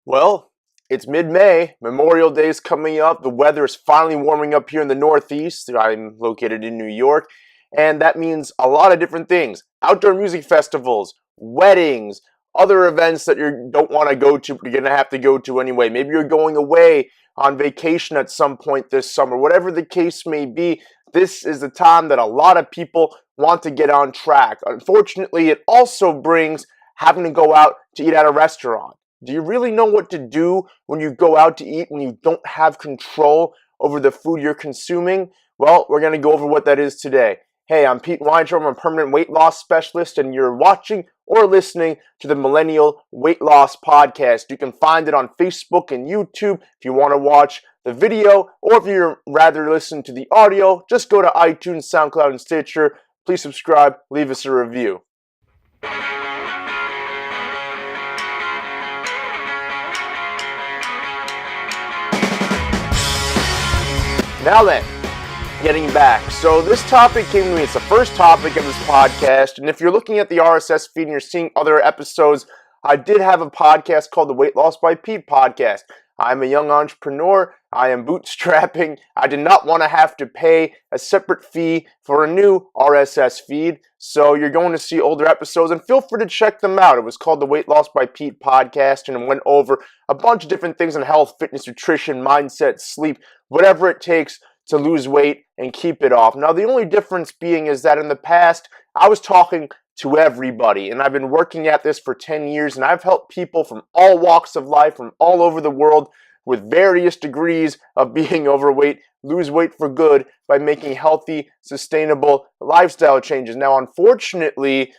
Well, it's mid-May. Memorial Day is coming up. The weather is finally warming up here in the Northeast. I'm located in New York, and that means a lot of different things. Outdoor music festivals, weddings, other events that you don't want to go to, but you're going to have to go to anyway. Maybe you're going away on vacation at some point this summer. Whatever the case may be, this is the time that a lot of people want to get on track. Unfortunately, it also brings having to go out to eat at a restaurant. Do you really know what to do when you go out to eat when you don't have control over the food you're consuming? Well, we're going to go over what that is today. Hey, I'm Pete Weintraub. I'm a permanent weight loss specialist, and you're watching or listening to the Millennial Weight Loss Podcast. You can find it on Facebook and YouTube if you want to watch the video, or if you'd rather listen to the audio, just go to iTunes, SoundCloud, and Stitcher. Please subscribe, leave us a review. Now then, getting back. So this topic came to me. It's the first topic of this podcast. And if you're looking at the RSS feed and you're seeing other episodes, I did have a podcast called the Weight Loss by Pete podcast. I'm a young entrepreneur. I am bootstrapping. I did not want to have to pay a separate fee for a new RSS feed. So you're going to see older episodes, and feel free to check them out. It was called the Weight Loss by Pete podcast, and it went over a bunch of different things on health, fitness, nutrition, mindset, sleep, whatever it takes to lose weight and keep it off. Now, the only difference being is that in the past, I was talking to everybody, and I've been working at this for 10 years, and I've helped people from all walks of life, from all over the world, with various degrees of being overweight, lose weight for good by making healthy, sustainable lifestyle changes. Now, unfortunately,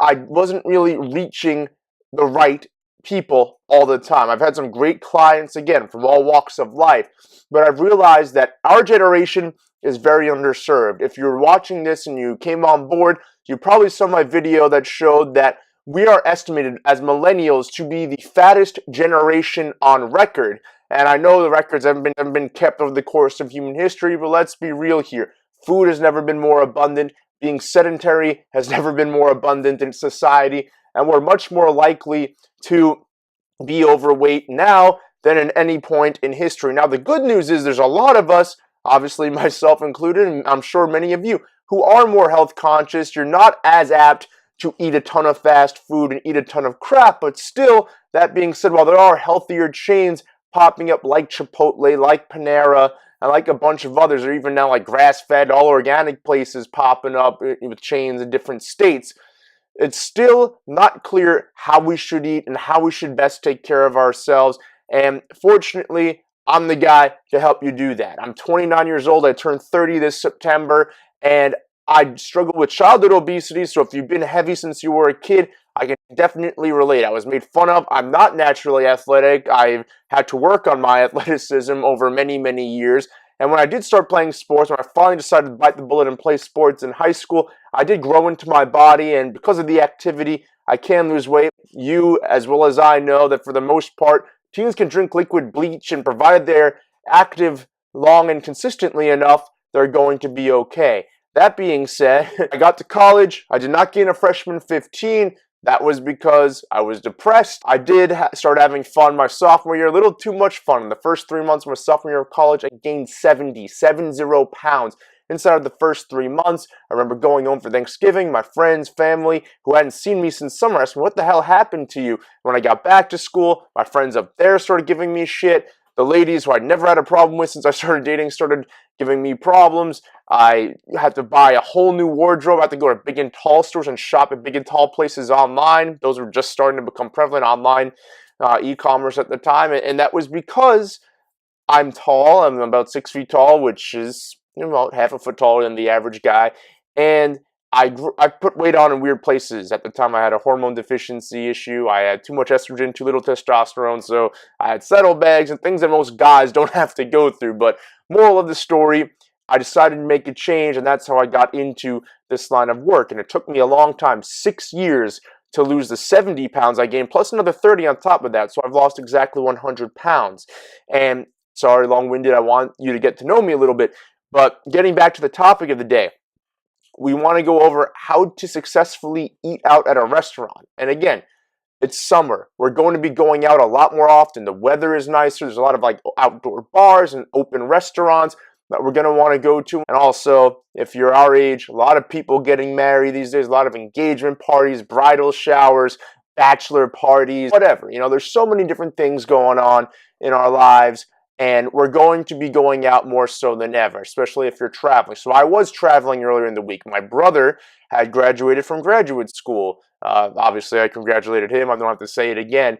I wasn't really reaching the right people all the time. I've had some great clients, again, from all walks of life, but I've realized that our generation is very underserved. If you're watching this and you came on board, you probably saw my video that showed that we are estimated as millennials to be the fattest generation on record. And I know the records haven't been kept over the course of human history, but let's be real here. Food has never been more abundant. Being sedentary has never been more abundant in society. And we're much more likely to be overweight now than at any point in history. Now, the good news is there's a lot of us, obviously myself included, and I'm sure many of you, who are more health conscious. You're not as apt to eat a ton of fast food and eat a ton of crap, but still, that being said, while there are healthier chains popping up like Chipotle, like Panera, and like a bunch of others, or even now like grass-fed, all-organic places popping up with chains in different states, it's still not clear how we should eat and how we should best take care of ourselves. And fortunately, I'm the guy to help you do that. I'm 29 years old. I turned 30 this September, and I struggle with childhood obesity. So if you've been heavy since you were a kid, I can definitely relate. I was made fun of. I'm not naturally athletic. I've had to work on my athleticism over many, many years. And when I did start playing sports, when I finally decided to bite the bullet and play sports in high school, I did grow into my body, and because of the activity, I can lose weight. You, as well as I, know that for the most part, teens can drink liquid bleach, and provided they're active long and consistently enough, they're going to be okay. That being said, I got to college. I did not gain a freshman 15. That was because I was depressed. I did start having fun my sophomore year, a little too much fun. In the first 3 months of my sophomore year of college, I gained 70 pounds. Inside of the first 3 months, I remember going home for Thanksgiving. My friends, family, who hadn't seen me since summer, asked me, "What the hell happened to you?" When I got back to school, my friends up there started giving me shit. The ladies who I'd never had a problem with since I started dating started giving me problems. I had to buy a whole new wardrobe. I had to go to big and tall stores and shop at big and tall places online. Those were just starting to become prevalent, online e-commerce at the time. And that was because I'm tall. I'm about 6 feet tall, which is about half a foot taller than the average guy. And I put weight on in weird places. At the time, I had a hormone deficiency issue. I had too much estrogen, too little testosterone. So I had saddlebags and things that most guys don't have to go through. But moral of the story, I decided to make a change, and that's how I got into this line of work. And it took me a long time, 6 years, to lose the 70 pounds I gained, plus another 30 on top of that. So I've lost exactly 100 pounds. And sorry, long-winded, I want you to get to know me a little bit. But getting back to the topic of the day, we want to go over how to successfully eat out at a restaurant. And again, It's summer. We're going to be going out a lot more often. The weather is nicer. There's a lot of like outdoor bars and open restaurants that we're going to want to go to. And also, if you're our age, a lot of people getting married these days, a lot of engagement parties, bridal showers, bachelor parties, whatever. There's so many different things going on in our lives, and we're going to be going out more so than ever, especially if you're traveling. So I was traveling earlier in the week. My brother had graduated from graduate school. Obviously, I congratulated him. I don't have to say it again.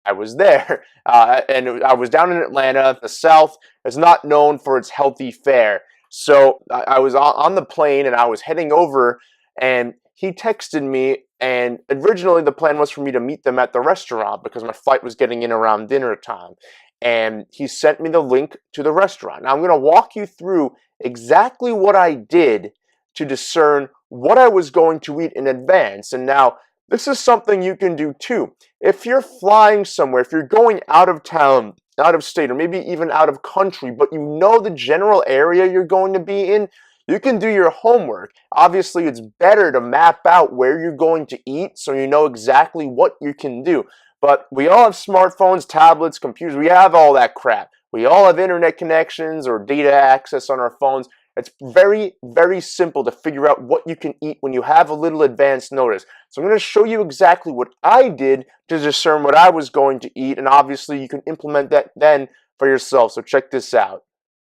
I was there, and I was down in Atlanta. The South is not known for its healthy fare. So I was on the plane, and I was heading over, and he texted me, and originally the plan was for me to meet them at the restaurant because my flight was getting in around dinner time. And he sent me the link to the restaurant. Now I'm going to walk you through exactly what I did to discern what I was going to eat in advance. And now this is something you can do too. If you're flying somewhere, if you're going out of town, out of state, or maybe even out of country, but you know the general area you're going to be in, you can do your homework. Obviously, it's better to map out where you're going to eat so you know exactly what you can do. But we all have smartphones, tablets, computers. We have all that crap. We all have internet connections or data access on our phones. It's very, very simple to figure out what you can eat when you have a little advance notice. So I'm going to show you exactly what I did to discern what I was going to eat, and obviously you can implement that then for yourself. So check this out.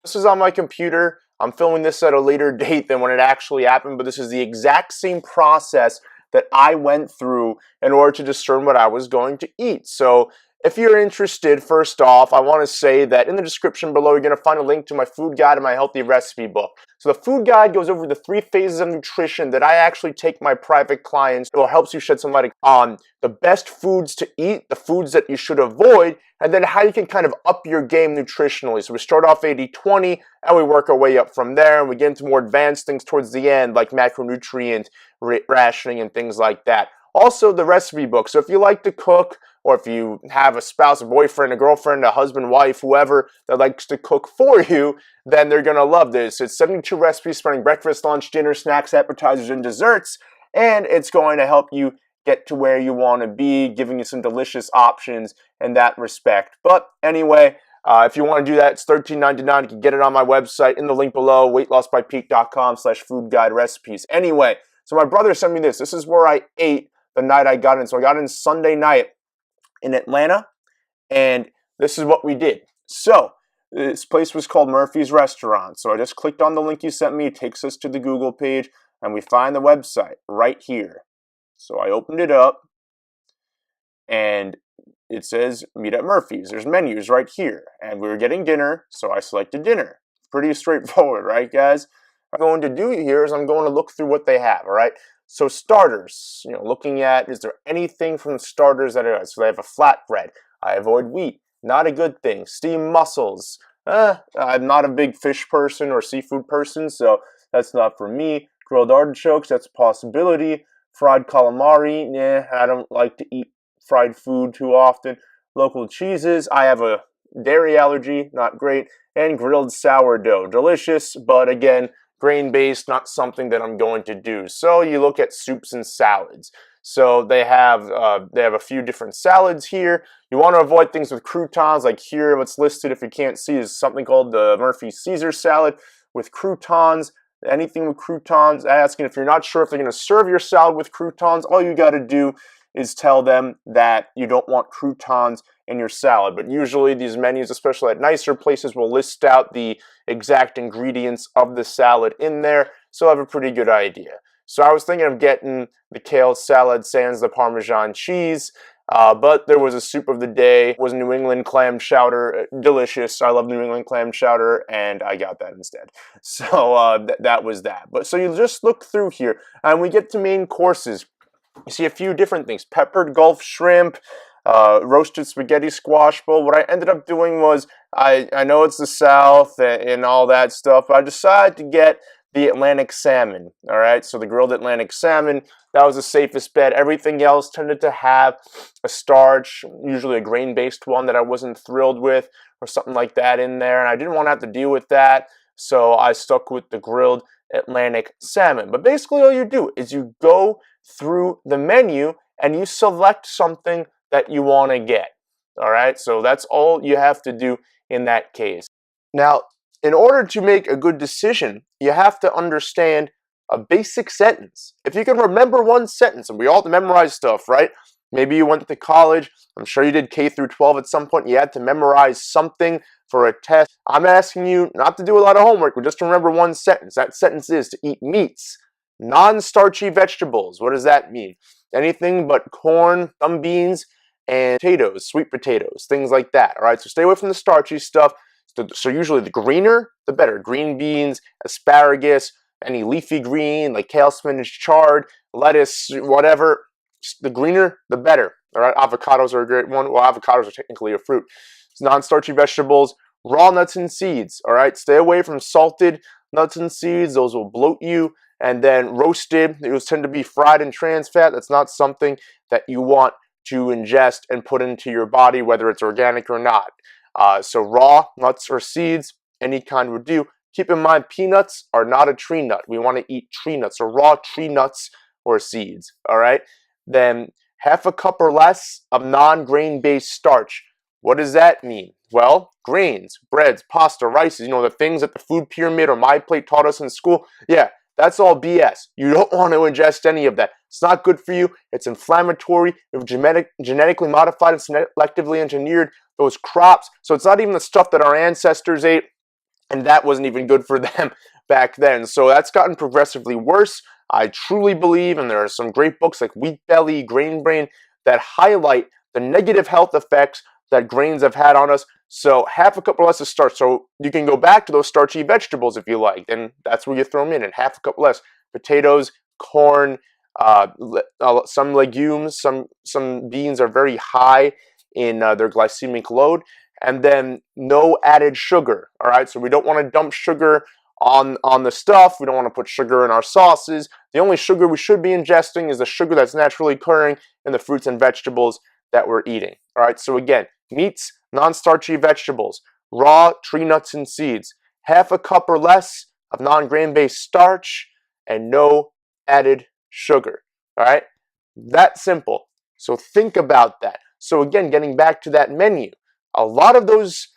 This is on my computer. I'm filming this at a later date than when it actually happened, but this is the exact same process that I went through in order to discern what I was going to eat. So if you're interested, first off, I want to say that in the description below, you're going to find a link to my food guide and my healthy recipe book. So the food guide goes over the 3 phases of nutrition that I actually take my private clients, or helps you shed some light on the best foods to eat, the foods that you should avoid, and then how you can kind of up your game nutritionally. So we start off 80-20, and we work our way up from there, and we get into more advanced things towards the end, like macronutrient rationing and things like that. Also, the recipe book. So if you like to cook, or if you have a spouse, a boyfriend, a girlfriend, a husband, wife, whoever that likes to cook for you, then they're going to love this. It's 72 recipes spanning breakfast, lunch, dinner, snacks, appetizers, and desserts, and it's going to help you get to where you want to be, giving you some delicious options in that respect. But anyway, if you want to do that, it's $13.99. You can get it on my website in the link below, weightlossbypeak.com/food-guide-recipes. Anyway, so my brother sent me this. This is where I ate the night I got in. So I got in Sunday night in Atlanta, and this is what we did. So this place was called Murphy's Restaurant. So I just clicked on the link you sent me. It takes us to the Google page, and we find the website right here. So I opened it up, and it says meet at Murphy's. There's menus right here, and we were getting dinner, so I selected dinner. Pretty straightforward, right, guys? What I'm going to do here is I'm going to look through what they have, all right? So starters, looking at, is there anything from the starters that are, so they have a flatbread. I avoid wheat, not a good thing. Steamed mussels, I'm not a big fish person or seafood person, so that's not for me. Grilled artichokes, that's a possibility. Fried calamari, I don't like to eat fried food too often. Local cheeses, I have a dairy allergy, not great. And grilled sourdough, delicious, but again, grain-based, not something that I'm going to do. So you look at soups and salads. So they have a few different salads here. You want to avoid things with croutons, like here what's listed, if you can't see, is something called the Murphy Caesar salad with croutons. Anything with croutons, asking if you're not sure if they're going to serve your salad with croutons, all you got to do is tell them that you don't want croutons in your salad. But usually these menus, especially at nicer places, will list out the exact ingredients of the salad in there, so I have a pretty good idea. So I was thinking of getting the kale salad sans the Parmesan cheese, but there was a soup of the day. It was New England clam chowder, delicious. I love New England clam chowder, and I got that instead. So that was that. But so you just look through here, and we get to main courses. You see a few different things: peppered Gulf shrimp, roasted spaghetti squash bowl. What I ended up doing was, I know it's the South and all that stuff, but I decided to get the Atlantic salmon, all right? So the grilled Atlantic salmon, that was the safest bet. Everything else tended to have a starch, usually a grain-based one that I wasn't thrilled with, or something like that in there, and I didn't want to have to deal with that, so I stuck with the grilled Atlantic salmon. But basically all you do is you go through the menu and you select something that you want to get. All right, so that's all you have to do in that case. Now, in order to make a good decision, you have to understand a basic sentence. If you can remember one sentence, and we all have to memorize stuff, right? Maybe you went to college. I'm sure you did K through 12 at some point. You had to memorize something for a test. I'm asking you not to do a lot of homework, but just to remember one sentence. That sentence is to eat meats, non-starchy vegetables. What does that mean? Anything but corn, some beans, and potatoes, sweet potatoes, things like that. All right, so stay away from the starchy stuff. So usually the greener, the better. Green beans, asparagus, any leafy green like kale, spinach, chard, lettuce, whatever. The greener, the better. All right, avocados are a great one. Well, avocados are technically a fruit. It's non-starchy vegetables, raw nuts and seeds. All right, stay away from salted nuts and seeds. Those will bloat you. And then roasted, those tend to be fried and trans fat. That's not something that you want to ingest and put into your body, whether it's organic or not. So raw nuts or seeds, any kind would do. Keep in mind, peanuts are not a tree nut. We want to eat tree nuts or raw tree nuts or seeds. All right. Then half a cup or less of non-grain-based starch. What does that mean? Well, grains, breads, pasta, rices, the things that the food pyramid or My Plate taught us in school. Yeah, that's all BS. You don't want to ingest any of that. It's not good for you. It's inflammatory. We've genetically modified and selectively engineered those crops. So it's not even the stuff that our ancestors ate, and that wasn't even good for them back then. So that's gotten progressively worse. I truly believe, and there are some great books like Wheat Belly, Grain Brain, that highlight the negative health effects that grains have had on us. So half a cup or less of starch. So you can go back to those starchy vegetables if you like, and that's where you throw them in, and half a cup less. Potatoes, corn, some legumes, some beans are very high in their glycemic load, and then no added sugar. All right, so we don't want to dump sugar on the stuff. We don't want to put sugar in our sauces. The only sugar we should be ingesting is the sugar that's naturally occurring in the fruits and vegetables that we're eating. All right, so again, meats, non-starchy vegetables, raw tree nuts and seeds, half a cup or less of non-grain-based starch, and no added sugar. All right, that simple. So think about that. So again, getting back to that menu, a lot of those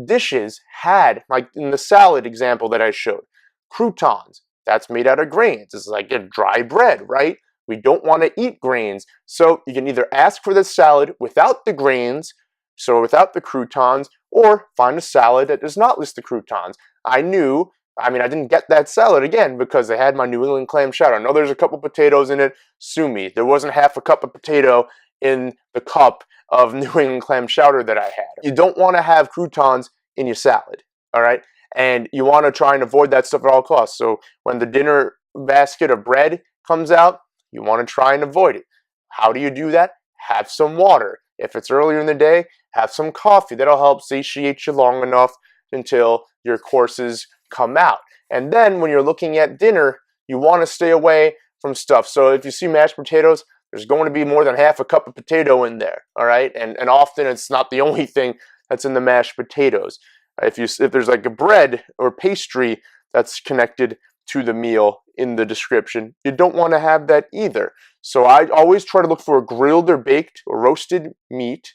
dishes had, like in the salad example that I showed, croutons. That's made out of grains. It's like a dry bread, right? We don't want to eat grains. So you can either ask for the salad without the grains, so without the croutons, or find a salad that does not list the croutons. I didn't get that salad again because they had my New England clam chowder. I know there's a couple potatoes in it. Sue me. There wasn't half a cup of potato in the cup of New England clam chowder that I had. You don't want to have croutons in your salad, all right? And you want to try and avoid that stuff at all costs. So when the dinner basket of bread comes out, you want to try and avoid it. How do you do that? Have some water. If it's earlier in the day, have some coffee. That'll help satiate you long enough until your courses come out. And then when you're looking at dinner, you want to stay away from stuff. So if you see mashed potatoes, there's going to be more than half a cup of potato in there, all right? And often it's not the only thing that's in the mashed potatoes. If there's like a bread or pastry that's connected to the meal in the description, you don't want to have that either. So I always try to look for a grilled or baked or roasted meat,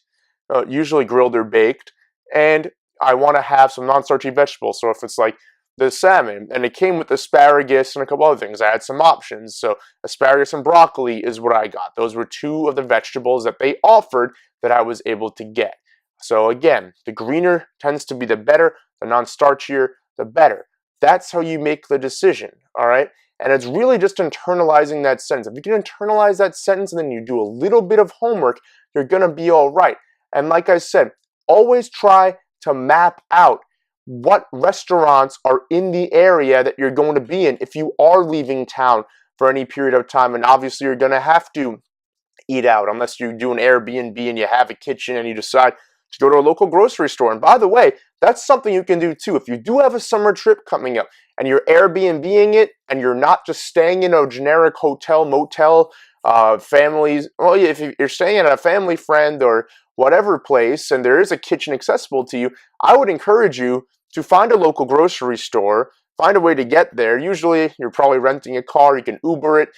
usually grilled or baked, and I want to have some non-starchy vegetables. So if it's like the salmon, and it came with asparagus and a couple other things, I had some options. So asparagus and broccoli is what I got. Those were two of the vegetables that they offered that I was able to get. So again, the greener tends to be the better, the non-starchier, the better. That's how you make the decision, all right? And it's really just internalizing that sentence. If you can internalize that sentence and then you do a little bit of homework, you're going to be all right. And like I said, always try to map out what restaurants are in the area that you're going to be in if you are leaving town for any period of time. And obviously you're going to have to eat out unless you do an Airbnb and you have a kitchen and you decide to go to a local grocery store. And by the way, that's something you can do too. If you do have a summer trip coming up and you're Airbnb-ing it and you're not just staying in a generic hotel, motel, families, well, if you're staying at a family friend or whatever place and there is a kitchen accessible to you, I would encourage you to find a local grocery store, find a way to get there. Usually you're probably renting a car, you can Uber it,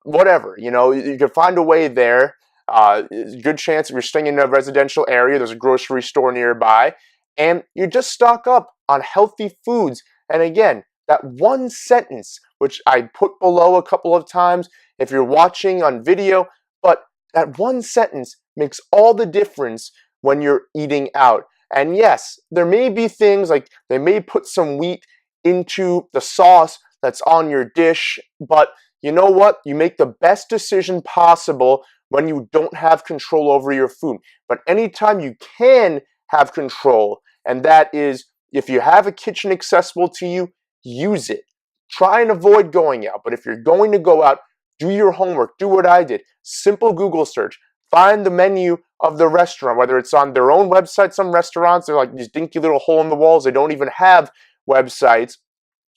whatever, you can find a way there. Good chance if you're staying in a residential area, there's a grocery store nearby, and you just stock up on healthy foods. And again, that one sentence, which I put below a couple of times if you're watching on video, but that one sentence makes all the difference when you're eating out. And yes, there may be things like they may put some wheat into the sauce that's on your dish, but you know what? You make the best decision possible when you don't have control over your food. But anytime you can have control, and that is if you have a kitchen accessible to you, use it. Try and avoid going out, but if you're going to go out, do your homework, do what I did. Simple Google search. Find the menu of the restaurant, whether it's on their own website. Some restaurants, they're like these dinky little hole in the walls. They don't even have websites.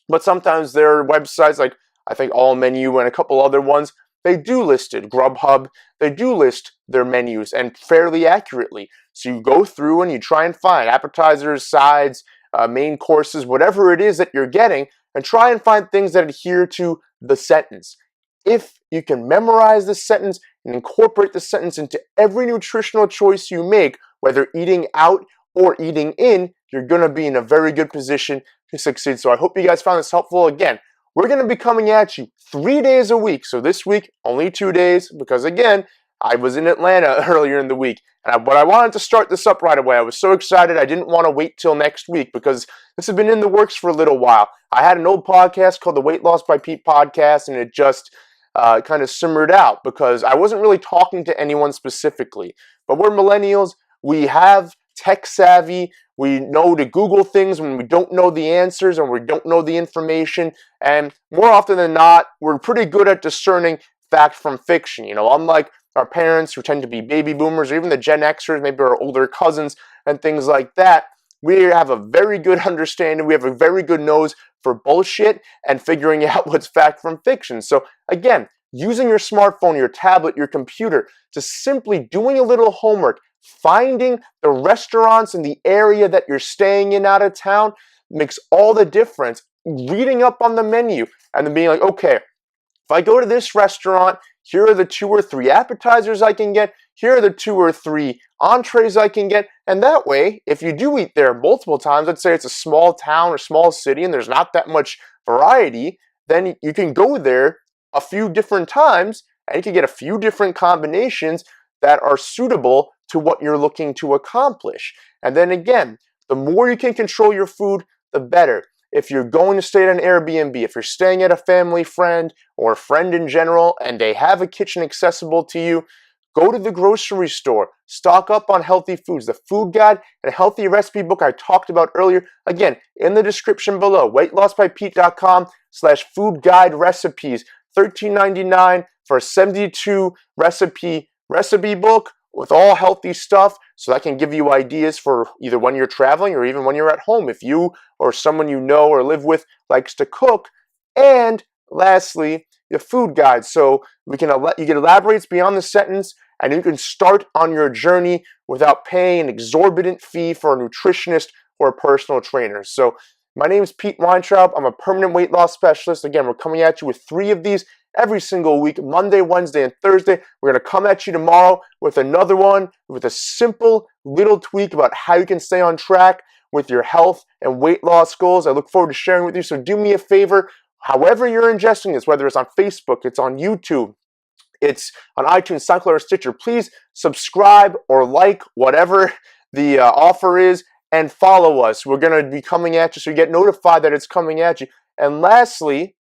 But sometimes there are websites like, I think, All Menu and a couple other ones. They do list it. Grubhub, they do list their menus, and fairly accurately. So you go through and you try and find appetizers, sides, main courses, whatever it is that you're getting, and try and find things that adhere to the sentence. If you can memorize the sentence and incorporate the sentence into every nutritional choice you make, whether eating out or eating in, you're going to be in a very good position to succeed. So I hope you guys found this helpful. Again, we're going to be coming at you 3 days a week. So this week, only 2 days, because again, I was in Atlanta earlier in the week. But I wanted to start this up right away. I was so excited. I didn't want to wait till next week because this has been in the works for a little while. I had an old podcast called the Weight Loss by Pete podcast, and it just kind of simmered out because I wasn't really talking to anyone specifically. But we're millennials. We have tech savvy. We know to Google things when we don't know the answers and we don't know the information. And more often than not, we're pretty good at discerning fact from fiction. Unlike our parents who tend to be baby boomers, or even the Gen Xers, maybe our older cousins and things like that, we have a very good understanding. We have a very good nose for bullshit and figuring out what's fact from fiction. So again, using your smartphone, your tablet, your computer to simply doing a little homework, finding the restaurants in the area that you're staying in out of town makes all the difference. Reading up on the menu and then being like, okay, if I go to this restaurant, here are the 2 or 3 appetizers I can get. Here are the 2 or 3 entrees I can get. And that way, if you do eat there multiple times, let's say it's a small town or small city and there's not that much variety, then you can go there a few different times and you can get a few different combinations that are suitable to what you're looking to accomplish. And then again, the more you can control your food, the better. If you're going to stay at an Airbnb, if you're staying at a family friend or a friend in general and they have a kitchen accessible to you, go to the grocery store, stock up on healthy foods. The food guide and healthy recipe book I talked about earlier, again, in the description below, weightlossbypete.com/food guide recipes, $13.99 for a 72 recipe book with all healthy stuff, so that can give you ideas for either when you're traveling or even when you're at home if you or someone you know or live with likes to cook. And lastly, the food guide, so you can elaborate beyond the sentence and you can start on your journey without paying an exorbitant fee for a nutritionist or a personal trainer. So my name is Pete Weintraub. I'm a permanent weight loss specialist. Again, we're coming at you with 3 of these every single week, Monday, Wednesday, and Thursday. We're going to come at you tomorrow with another one with a simple little tweak about how you can stay on track with your health and weight loss goals. I look forward to sharing with you. So do me a favor, however you're ingesting this, whether it's on Facebook, it's on YouTube, it's on iTunes, SoundCloud, or Stitcher, please subscribe or like whatever the offer is and follow us. We're going to be coming at you so you get notified that it's coming at you. And lastly,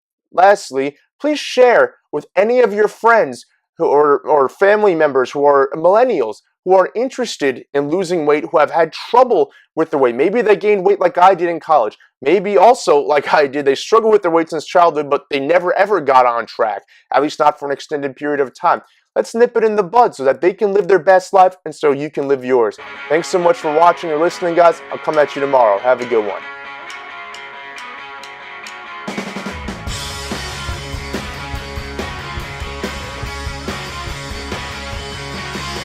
please share with any of your friends or family members who are millennials, who are interested in losing weight, who have had trouble with their weight. Maybe they gained weight like I did in college. Maybe also, like I did, they struggled with their weight since childhood, but they never ever got on track, at least not for an extended period of time. Let's nip it in the bud so that they can live their best life and so you can live yours. Thanks so much for watching or listening, guys. I'll come at you tomorrow. Have a good one.